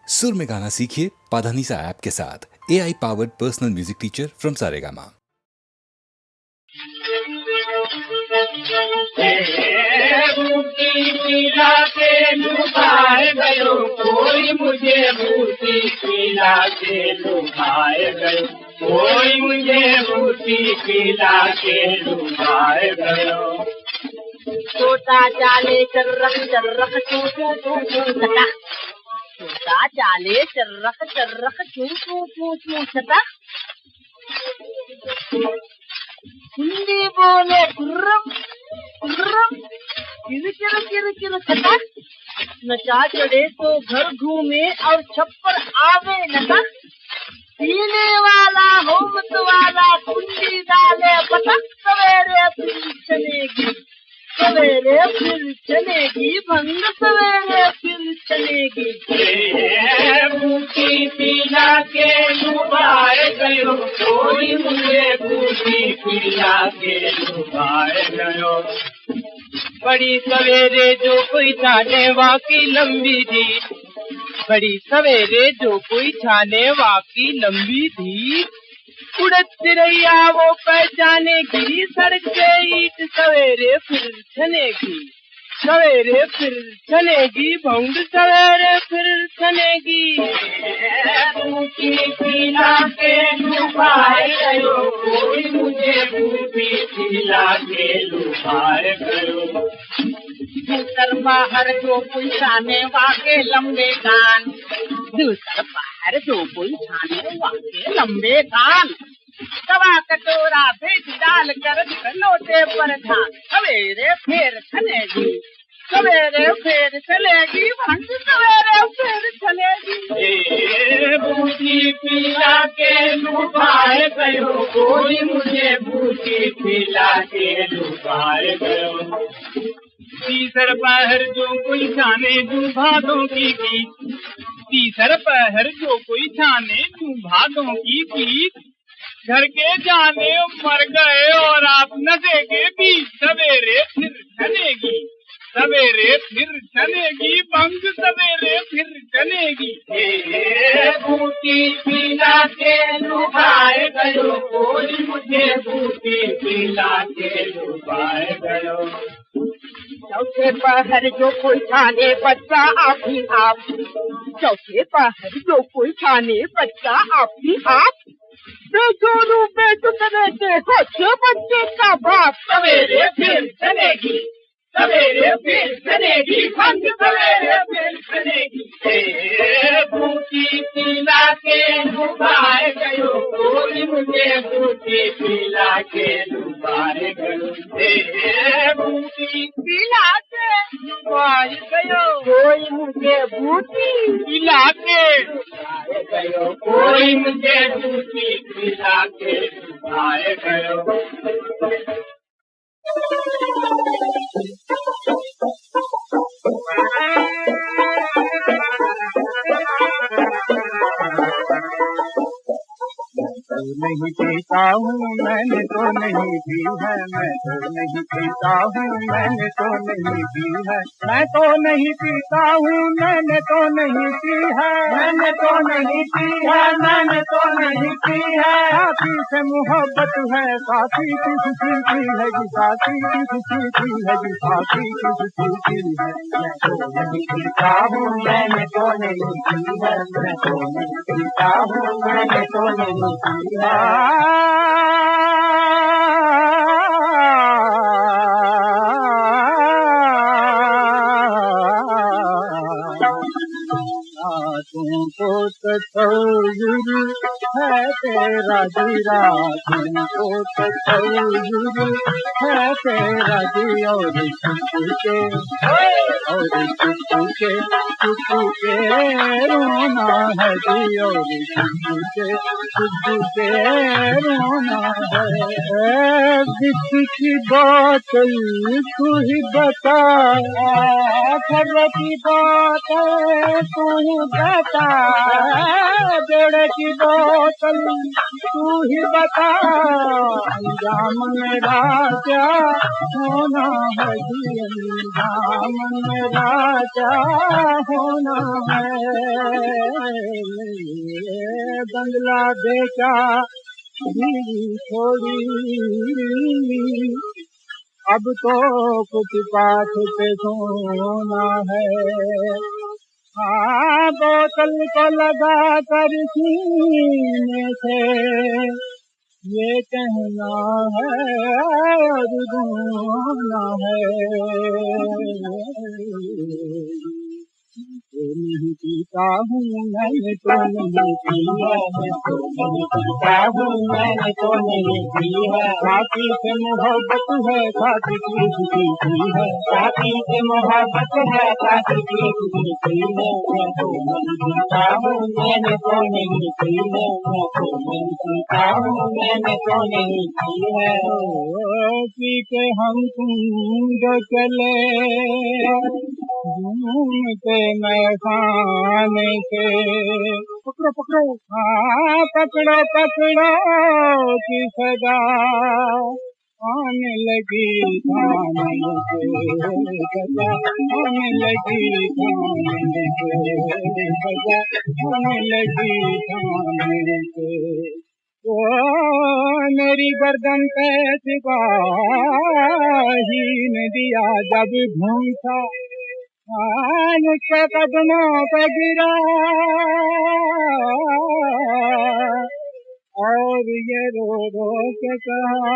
सुर में गाना सीखिए पाधानीसा ऐप के साथ। AI powered personal music teacher from Saregama. पिला के लुभाए गयो कोई मुझे बूटी पिला के लुभाए गयो कोई मुझे बूटी पिला के लुभाए गयो। छोटा चाले चर्रख चर्रख चू चू चू चू चटा, छोटा चाले चर्रख चर्रख चू चू चू चू चटा। हिंदी बोले गुर्रम गुर्रम किर किर किर किर चटा। नशा चढ़े तो घर घूमे और छप्पर आवे नशा। पीने वाला हो मत वाला कुंडी डाले पटक। सवेरे फिर चलेगी सवेरे फिर चलेगी भंग सवेरे फिर चलेगी। बूटी पिला के लुभाए गयो कोई मुझे बूटी पिला के लुभाए गयो। बड़ी सवेरे जो कोई छाने वाकी लंबी थी, बड़ी सवेरे जो कोई छाने वाकी लंबी थी। उड़द चिड़ैया वो पहचानेगी सड़क पे ईट सवेरे फिर छनेगी सवेरे फिर छनेगी भौंड सवेरे फिर छनेगी। बूटी पिला के लुभाए गयो कोई मुझे बूटी पिला के लुभाए गयो। दूसर बाहर जो कोई छाने वाके लंबे कान, दूसर बाहर जो कोई छाने वाके लंबे कान। तवा कटोरा भेज डाल कर लोटे पर धान सवेरे फिर चलेगी सवेरे फिर चलेगी भंग सवेरे फिर चलेगी। बूटी पिला के लुभाए गयो कोई मुझे बूटी पिला के लुभाए गयो। तीसर पहर जो कोई छाने दू भादों की गीत, तीसर पहर जो कोई छाने दू भादों की गीत। घर के जाने मर गए और आप नशे के बीच सवेरे फिर चलेगी सवेरे फिर चलेगी भंग सवेरे फिर चलेगी। बूटी पिला के लुभाए गयो कोई मुझे बूटी पिला के लुभाए गयो। चौथे पहर जो कोई छाने बच्चा आप ही आप, चौथे पहर जो कोई छाने बच्चा आप ही आप। बेचोरू बेचुत रहते हो बच्चे का बाप सवेरे फिर चलेगी सवेरे फिर चलेगी भंग सवेरे फिर चलेगी। बूटी पिला के लुभाए गयो कोई मुझे बूटी पिला के लुभाए गयो। बूटी पिला के लुभाए गयो कोई मुझे बूटी पिला के लुभाए गयो कोई मुझे बूटी पिला के लुभाए गयो। नहीं पीता हूँ मैंने तो नहीं पी है, मैं तो नहीं पीता हूँ मैंने तो नहीं पी है, मैं तो नहीं पीता हूँ मैंने तो नहीं पी है, मैंने तो नहीं पी है, मैंने तो नहीं पी है। साथी से मोहब्बत है साथी की खुशी की है जी, साथी की खुशी की है जी, साथी की खुशी की है। मैं तो नहीं पीता हूँ मैंने तो नहीं पी है, मैं तो नहीं पीता हूँ मैंने तो नहीं पी है। तुमको तस्वीर है तेरा जीरा, तुमको तस्वीर है तेरा जी। और चुप के रोना है जी, और चुप के रोना है। किसकी बात तू ही बता, खबर की बात तू ही बता, बेड़े की बोतल तू ही बता, अंजाम मेरा क्या होना है जी, अंजाम मेरा क्या होना है। बंगला बेचा, बीवी छोड़ी, अब तो कुछ पाठ पे सोना है। हाँ, बोतल को लगा कर सीने से ये कहना है और रोना है। तो नहीं पीता हूँ मैंने तो नहीं पी है, मैं तो नहीं पीता हूँ मैंने तो नहीं पी है। साथी से मोहब्बत है, साथी की खुशी की है, साथी से मोहब्बत है, साथी की खुशी की है। मैं तो नहीं पीता हूँ मैंने तो नहीं पी है, मैं तो नहीं पीता हूँ मैंने तो नहीं पी है। पी के हम तुम जो चले घूमते मैदान से, पकड़ो पकड़ो, हाँ पकड़ो पकड़ो की सदा आने लगी थाने से, सदा आने लगी थाने से, सदा आने लगी थाने से। ओ मेरी गर्दन पे सिपाही ने दिया जब भूसा, मुझसे कदमों पे गिरा और ये रो रो के कहा,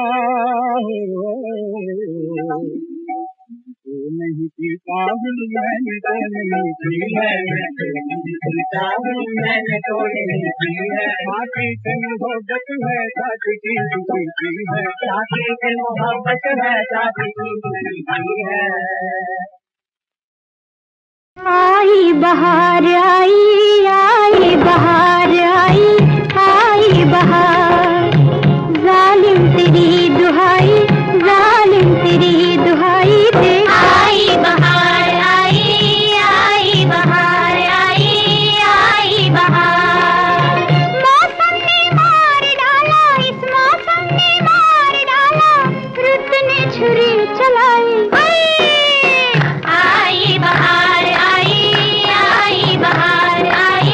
तू नहीं पीता हूँ मैंने तो नहीं पी है, मैं तो नहीं पीता हूँ मैंने तो नहीं पी है। साथी से मोहब्बत है, साथी की खुशी की है, साथी से मोहब्बत है, साथी की खुशी की है। आई बहार आई, आई बहार आई, आई बहार, जालिम तेरी दुहाई, जालिम तेरी दुहाई दे। आई बहार आई, आई बहार आई, आई बहार, मौसम ने मार डाला, इस मौसम ने मार डाला, रुत ने छुरी चलाई। आई बहार आई, आई बहार आई,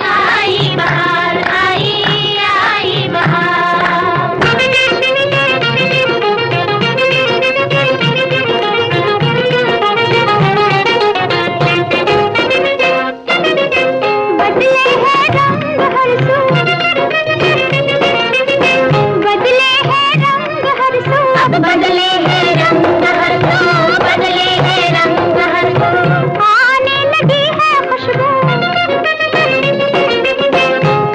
आई बहार आई, आई बहार। बदले है रंग हर सू, बदले है रंग हर सू, अब बदले है रंग हर सू, बदले है रंग हर सू। आने लगी है खुशबू,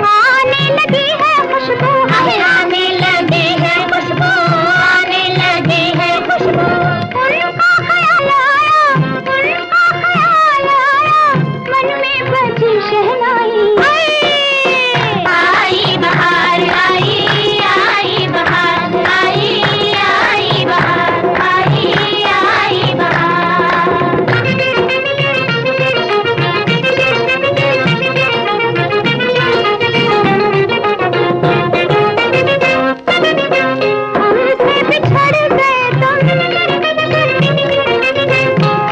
आने लगी है खुशबू, आने लगी है खुशबू, आने लगी है खुशबू। उनका ख्याल आया, उनका ख्याल आया, मन में बजी शहनाई। आई बहार आई, आई बहार आई, आई बहार आई, आई बहार। हमसे बिछड़ गए तुम,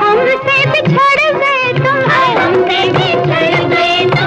हमसे बिछड़ गए तुम, हमसे बिछड़ गए तुम,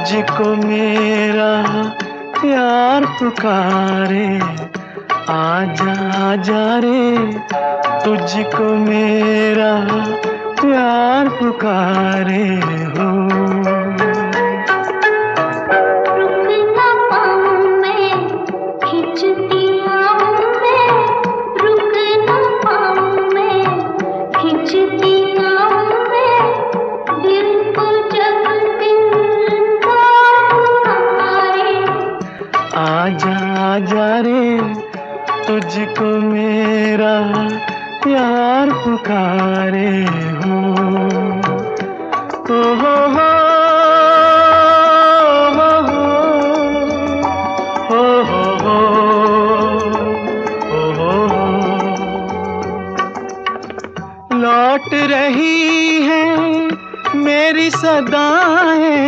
तुझको मेरा प्यार पुकारे, आजा आजा रे, तुझको मेरा प्यार पुकारे हो। रुक ना पाऊं मैं, खिंचती आऊं मैं, रुक ना पाऊं मैं, खिंचती आऊं मैं, दिल को जब दिल का पुकारे। आजा आजा रे, तुझको मेरा प्यार पुकारे हो। ओ हो हो हो हो हो हो हो। लौट रही है मेरी सदाएं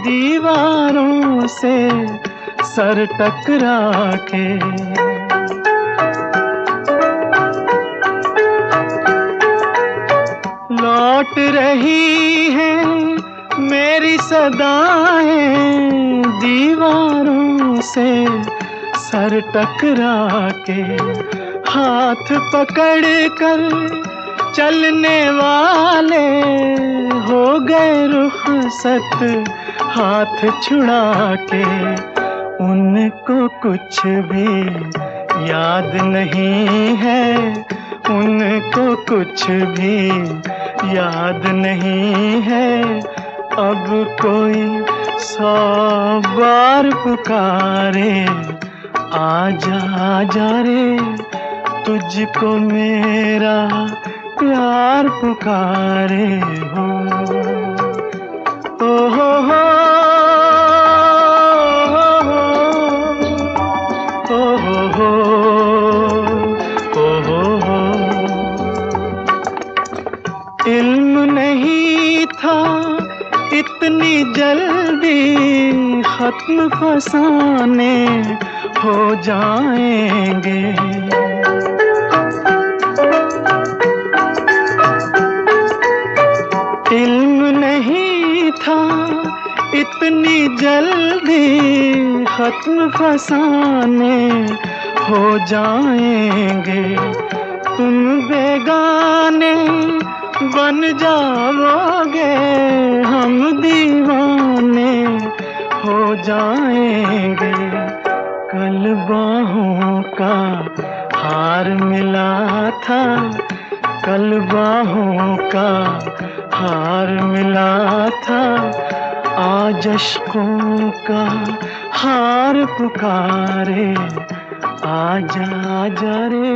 दीवारों से सर टकरा के। लौट रही है मेरी सदाएं दीवारों से सर टकरा के। हाथ पकड़ कर चलने वाले हो गए रुखसत हाथ छुड़ा के। उनको कुछ भी याद नहीं है, उनको कुछ भी याद नहीं है। अब कोई 100 बार पुकारे, आजा आजा रे, तुझको मेरा प्यार पुकारे हो। ओ हो हो इल्म नहीं था इतनी जल्दी खत्म फसाने हो जाएंगे। इल्म नहीं था इतनी जल्दी खत्म फसाने हो जाएंगे। तुम बेगाने बन जाओगे, हम दीवाने हो जाएंगे। कल बाहों का हार मिला था, कल बाहों का हार मिला था, आज अश्कों का हार पुकारे। आजा आजा रे,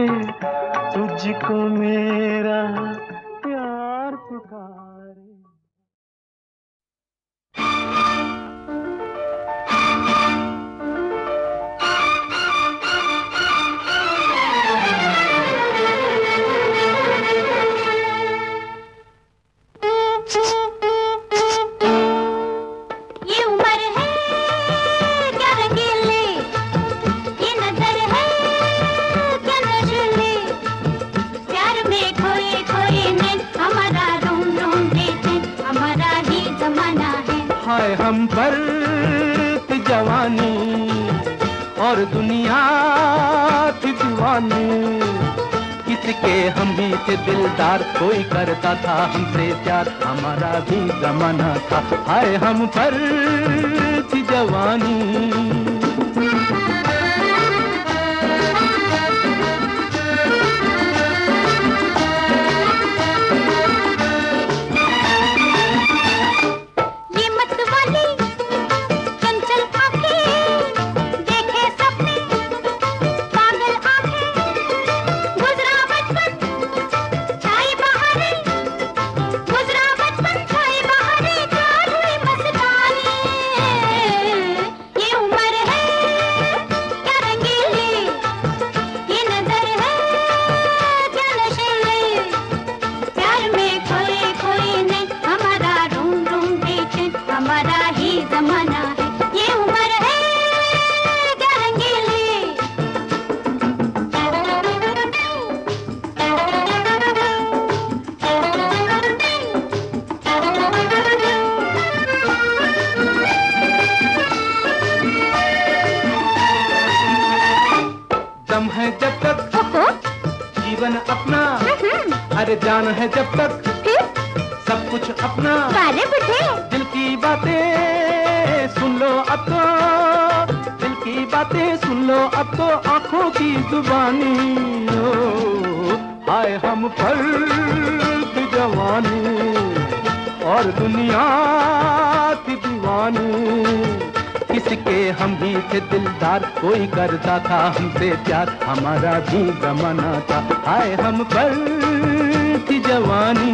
तुझको मेरा प्यार पुकारे। हम पर थी जवानी और दुनिया थी दीवानी। किसके हम भी थे दिलदार, कोई करता था हमसे प्यार, हमारा भी जमाना था। हाय हम पर थी जवानी। ये उम्र अरे जान है जब तक फिर सब कुछ अपना, काले बुढ़े दिल की बातें सुन लो अब तो, दिल की बातें सुन लो अब तो, आंखों की जुबानी ओ, हाय हम पर की जवानी और दुनिया की दीवानी। किसके हम ही थे दिलदार, कोई करता था हमसे प्यार, हमारा भी जमाना था, हाय हम पर की जवानी।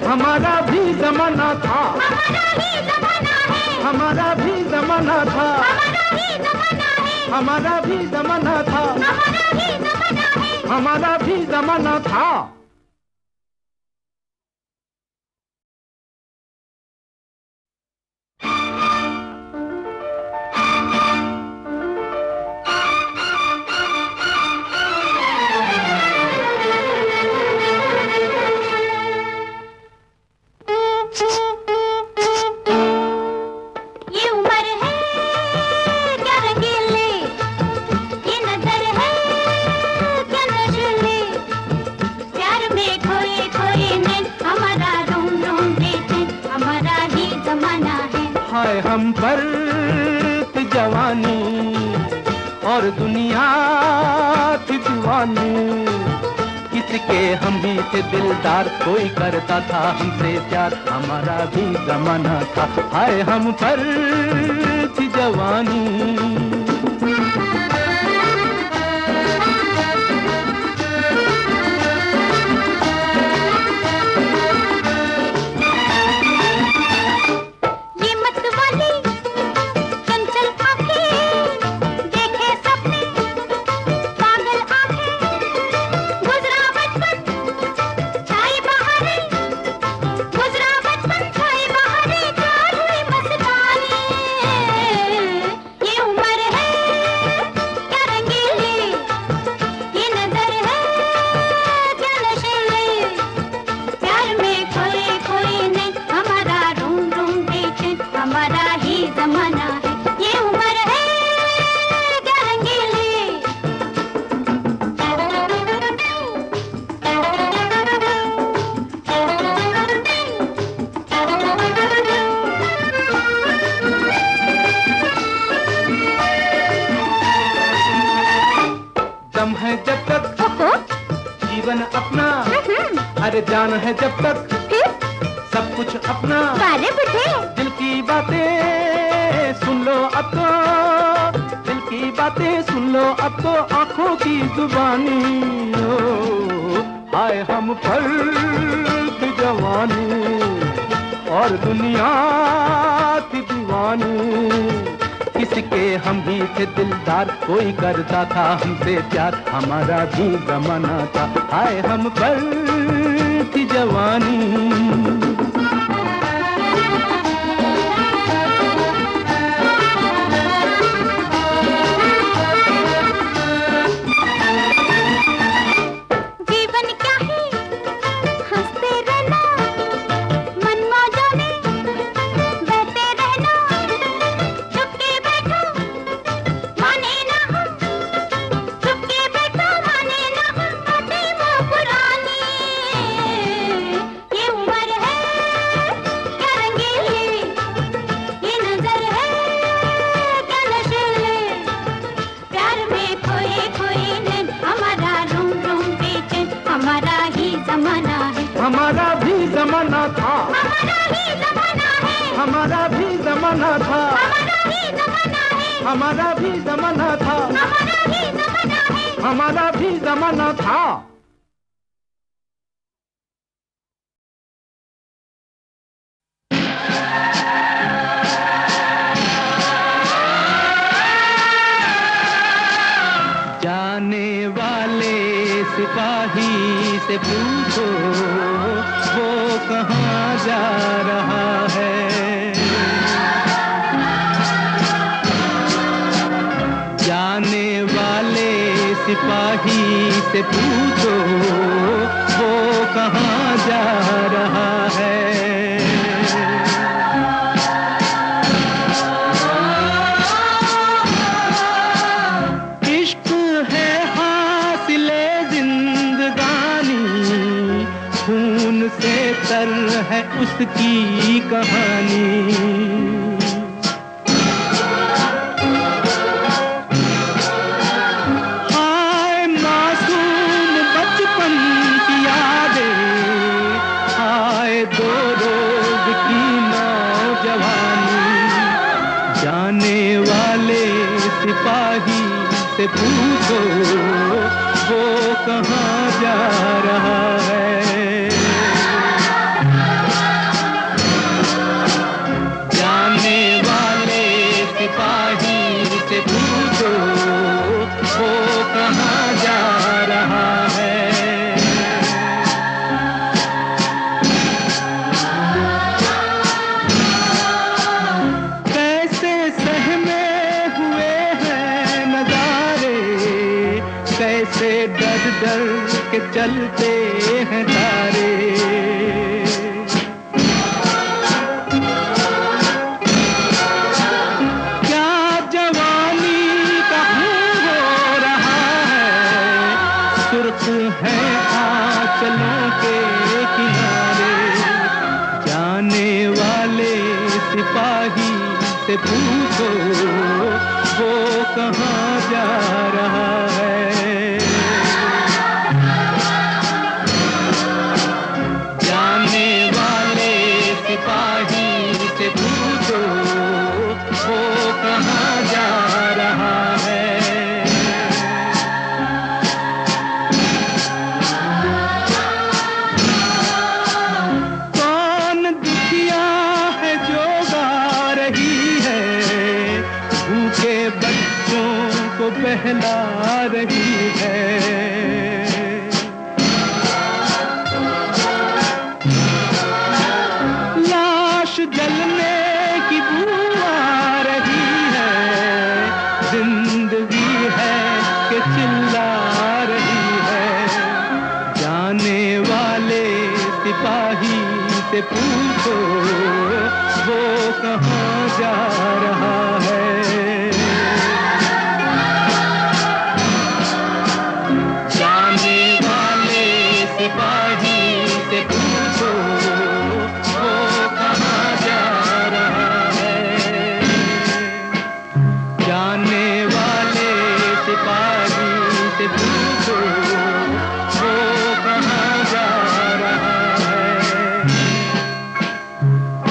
हमारा भी जमाना था, हमारा भी जमाना था, हमारा भी जमाना था, हमारा भी जमाना था। हाय हम पर जवानी और दुनिया की दीवानी। किसके हम भी थे दिलदार, कोई करता था हमसे प्यार, हमारा भी जमाना था, हाय हम पर जवानी। दम है जब तक जीवन अपना, अरे जान है जब तक सब कुछ अपना, काले बुढ़े दिल की बातें सुन लो अब तो, दिल की बातें सुन लो अब तो, आंखों की जुबानी ओ, हाय हम पर की जवानी और दुनिया की दीवानी। किसके हम भी थे दिलदार, कोई करता था हमसे प्यार, हमारा भी जमाना था, हाय हम पर की जवानी। हमारा भी जमाना था, हमारा भी जमाना था, हमारा भी जमाना था, हमारा भी जमाना था। जा रहा है। जाने वाले सिपाही से पूछो वो कहाँ जा रहा है। इश्क है हासिले जिंदगानी, खून से तर है उसकी कहानी। सिपाही से पूछो वो कहाँ जा रहा है। जाने वाले सिपाही से पूछो वो कहाँ जा रहा है। कैसे सहमे कैसे डर डर के चलते हैं तारे। क्या जवानी का खून हो रहा है, सुर्ख है आंचलों के किनारे। जाने वाले सिपाही से पूछो वो कहाँ जा रहा है। सिपाही से पूछो वो कहाँ जा रहा है। कौन दुखिया है जो गा रही है, भूखे बच्चों को बहला रही है। जलने की बू आ रही है, जिंदगी है कि चिल्ला रही है। जाने वाले सिपाही से पूछो वो कहाँ जा रहा है। जाने वाले सिपाही से पूछो वो कहाँ जा रहा है। जाने वाले सिपाही से पूछो वो कहाँ जा रहा है।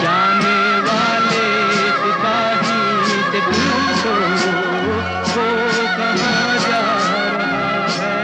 जाने वाले सिपाही से पूछो वो कहाँ जा रहा है।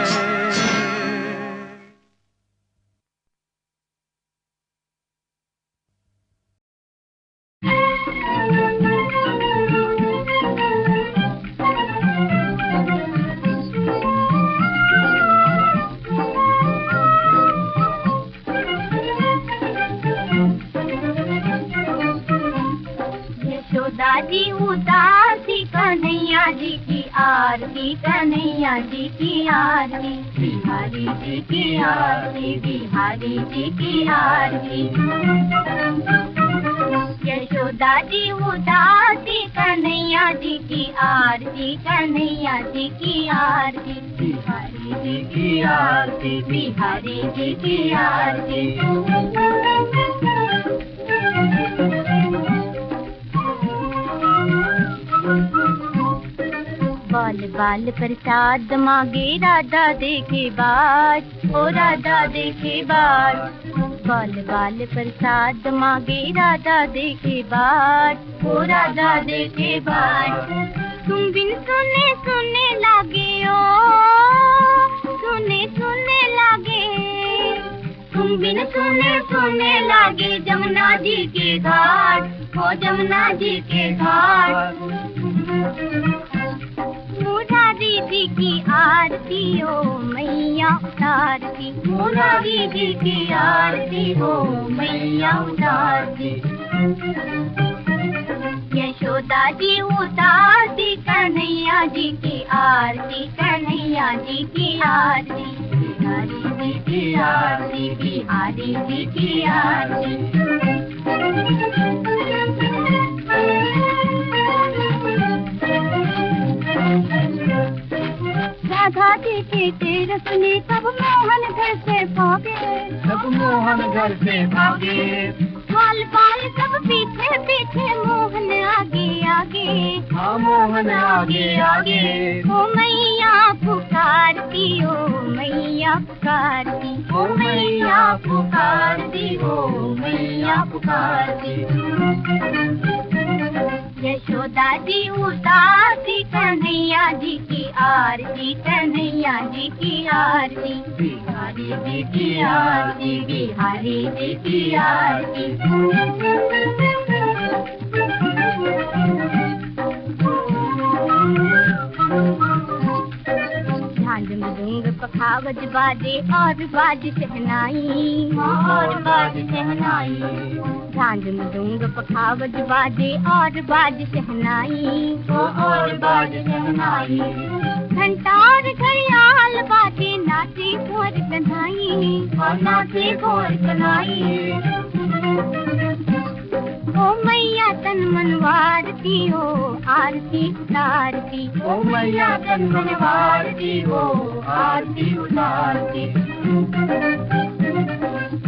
दादी उदासी कन्हैया जी की आरती, कन्हैया जी की आरती, बिहारी जी की आरती, बिहारी जी की आरती। यशोदा जी उदासी कन्हैया जी की आरती, कन्हैया जी की आरती, बिहारी जी की आरती, बिहारी जी की आरती। बाल बाल प्रसाद मांगे राधा देखे बाट, ओ राधा देखे बाट। बाल बाल प्रसाद मांगे राधा देखे बाट, ओ राधा देखे बाट। तुम बिन सुने सुने लागे ओ, सुने सुने लागे। तुम बिन सुने सुने लागे जमुना जी के घाट, ओ जमुना जी के घाट। मुरारी मुरारी जी की आरती हो मैया उतारती, मुरारी जी की आरती हो मैया उतारती। यशोदा जी उतारती कन्हैया जी की आरती, कन्हैया जी की आरती, बिहारी जी की आरती, बिहारी जी की आरती। राधा जी के तेरस ने कब मोहन घर से भागे, सब मोहन घर से भागे, बाल बाल सब पीछे पीछे मोहन आगे आगे, हाँ मोहन आगे आगे। ओ मैया पुकारती, ओ मैया पुकारती, ओ मैया पुकारती, ओ मैया पुकारती। यशोदा जी उतारती कन्हैया जी की आरती, कन्हैया जी की आरती, बिहारी जी की आरती, बिहारी जी की आरती। झांझ मृदंग पखावज बाजे और बाज शहनाई, और बाज शहनाई। झांझ मृदंग पखावज बाजे और बाज शहनाई, और बाज शहनाई। घंटा और घड़ियाल बाजे नाचे घोर कन्हाई, और नाचे घोर कन्हाई। ओ मैया तन मन वारती हो आरती उतारती, ओ मैया तन मन वारती हो आरती उतारती।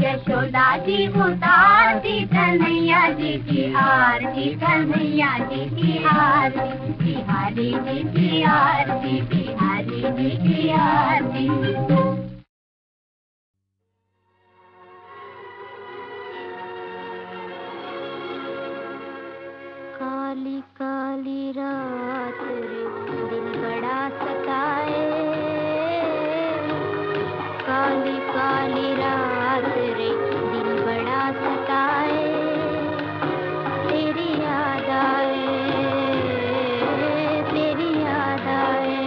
यशोदा जी उतारती कन्हैया जी की आरती, कन्हैया जी की आरती, बिहारी जी की आरती, बिहारी जी की आरती। काली काली रात रे दिल बड़ा सताए, काली काली रात रे दिल बड़ा सताए, तेरी याद आए, तेरी याद आए।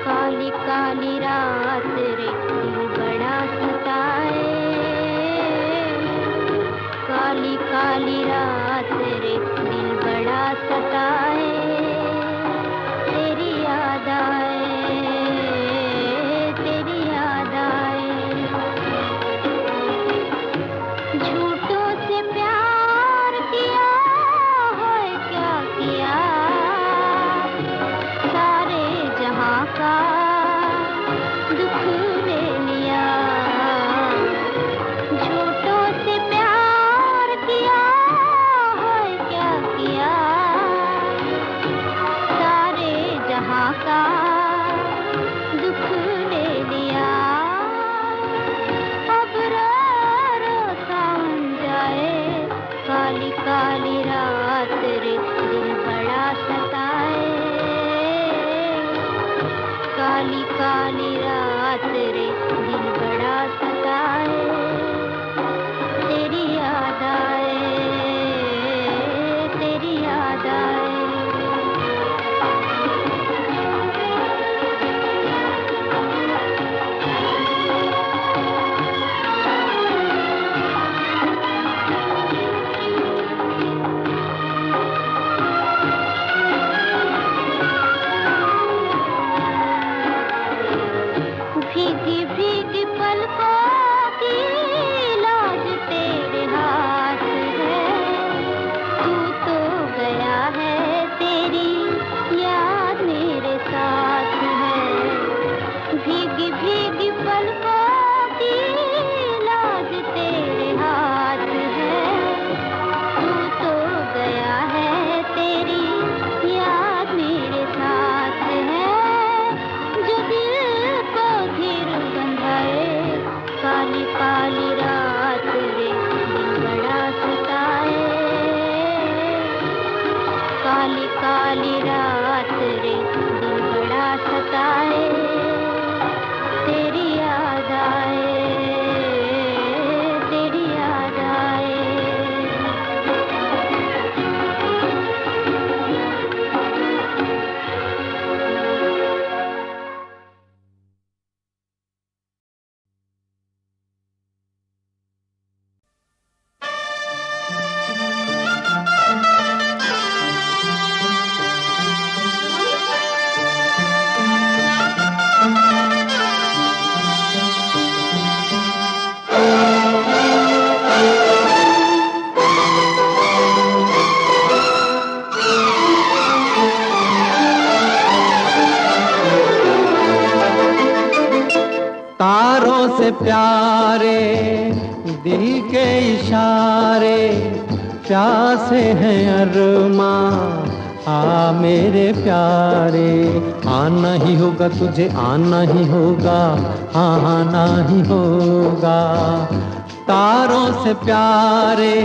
काली काली रात रे दिल बड़ा सताए, काली काली रात रे दिल बड़ा सताए, तेरी याद आए, तेरी याद आए। झूठों से प्यार किया है क्या किया, सारे जहां का दुख ले लिया। झूठों से प्यार किया है क्या किया, सारे जहां का दुख ले लिया। अब रो रो सावन जाए, काली काली रात रे दिल बड़ा सताए, काली काली रात रे दिल बड़ा सताए, तेरी याद आए, तेरी याद आए। से प्यारे दिल के इशारे, प्यासे हैं अरमां आ मेरे प्यारे। आना ही होगा तुझे, आना ही होगा, आना ही होगा। तारों से प्यारे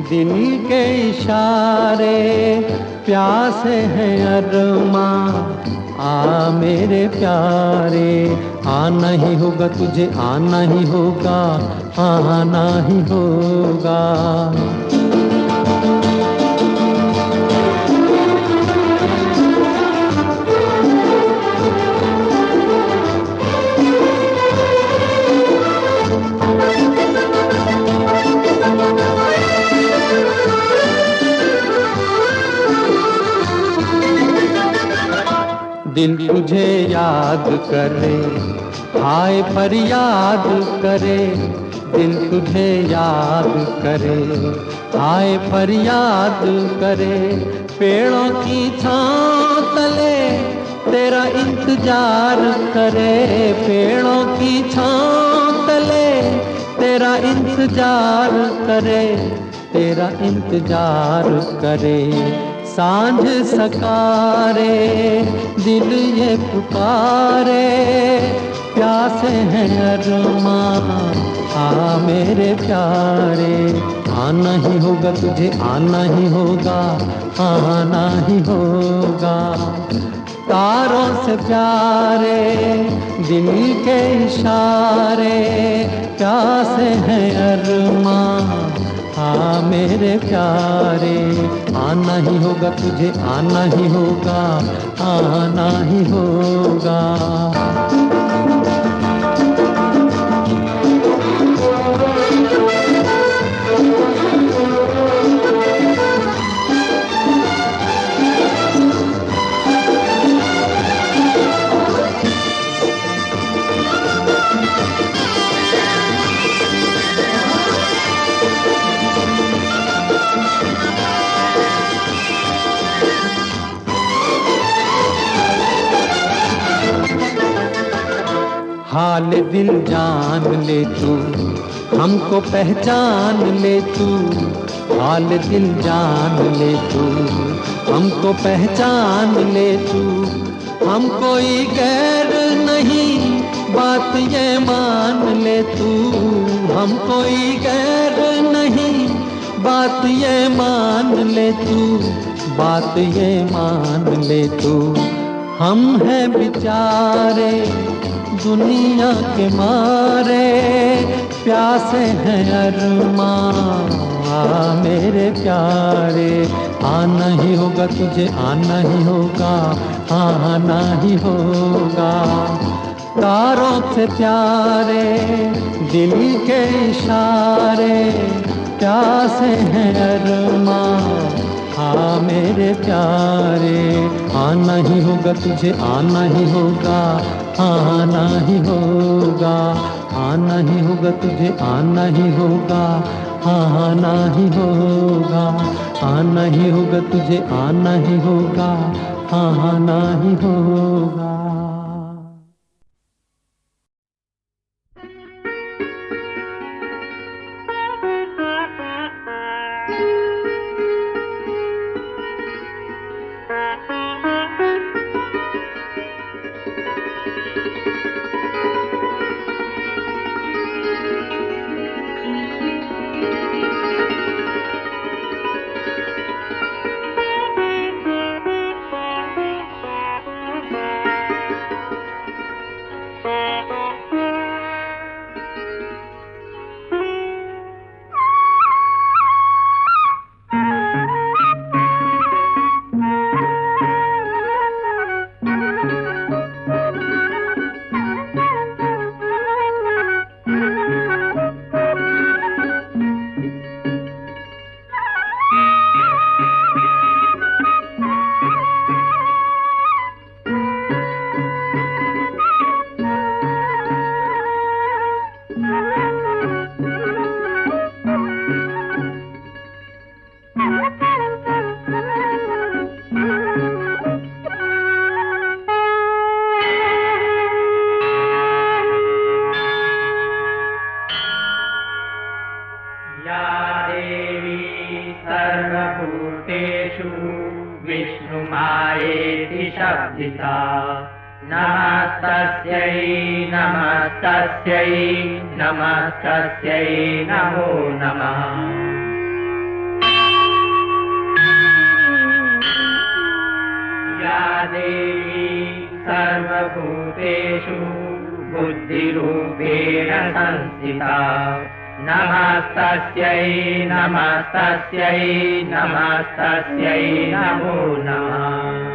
दिल के इशारे, प्यासे हैं अरमां आ मेरे प्यारे। आना ही होगा तुझे, आना ही होगा, आना ही होगा। दिल तुझे याद करे, हाय फरियाद करे। दिल तुझे याद करे, हाय फरियाद करे। पेड़ों की छांव तले तेरा इंतजार करे, पेड़ों की छांव तले तेरा इंतजार करे, तेरा इंतजार करे। सांझ सकारे दिल ये पुकारे, प्यासे हैं अरमां आ मेरे प्यारे। आना ही होगा तुझे, आना ही होगा, आना ही होगा। तारों से प्यारे दिल के इशारे, प्यासे हैं अरमां आ मेरे प्यारे। आना ही होगा तुझे, आना ही होगा, आना ही होगा। हाल दिल जान ले तू, हमको पहचान ले तू। हाल दिल जान ले तू, हमको पहचान ले तू। हम कोई गैर नहीं, बात ये मान ले तू। हम कोई गैर नहीं, बात ये मान ले तू, बात ये मान ले तू। हम हैं बेचारे दुनिया के मारे, प्यासे हैं अरमां आ मेरे प्यारे। आना ही होगा तुझे, आना ही होगा, आना ही होगा। तारों से प्यारे दिल के इशारे, प्यासे हैं अरमां हाँ मेरे प्यारे। आना ही होगा तुझे, आना ही होगा, आना ही होगा। आना ही होगा तुझे, आना ही होगा, आना ही होगा। आना ही होगा तुझे, आना ही होगा, आना ही होगा। मायेति शब्दिता नमस्तस्यै नमस्तस्यै नमस्तस्यै नमो नमः। या देवी सर्वभूतेषु बुद्धिरूपेण संस्थिता नमस्तस्यै नमस्तस्यै नमस्तस्यै नमो नमः।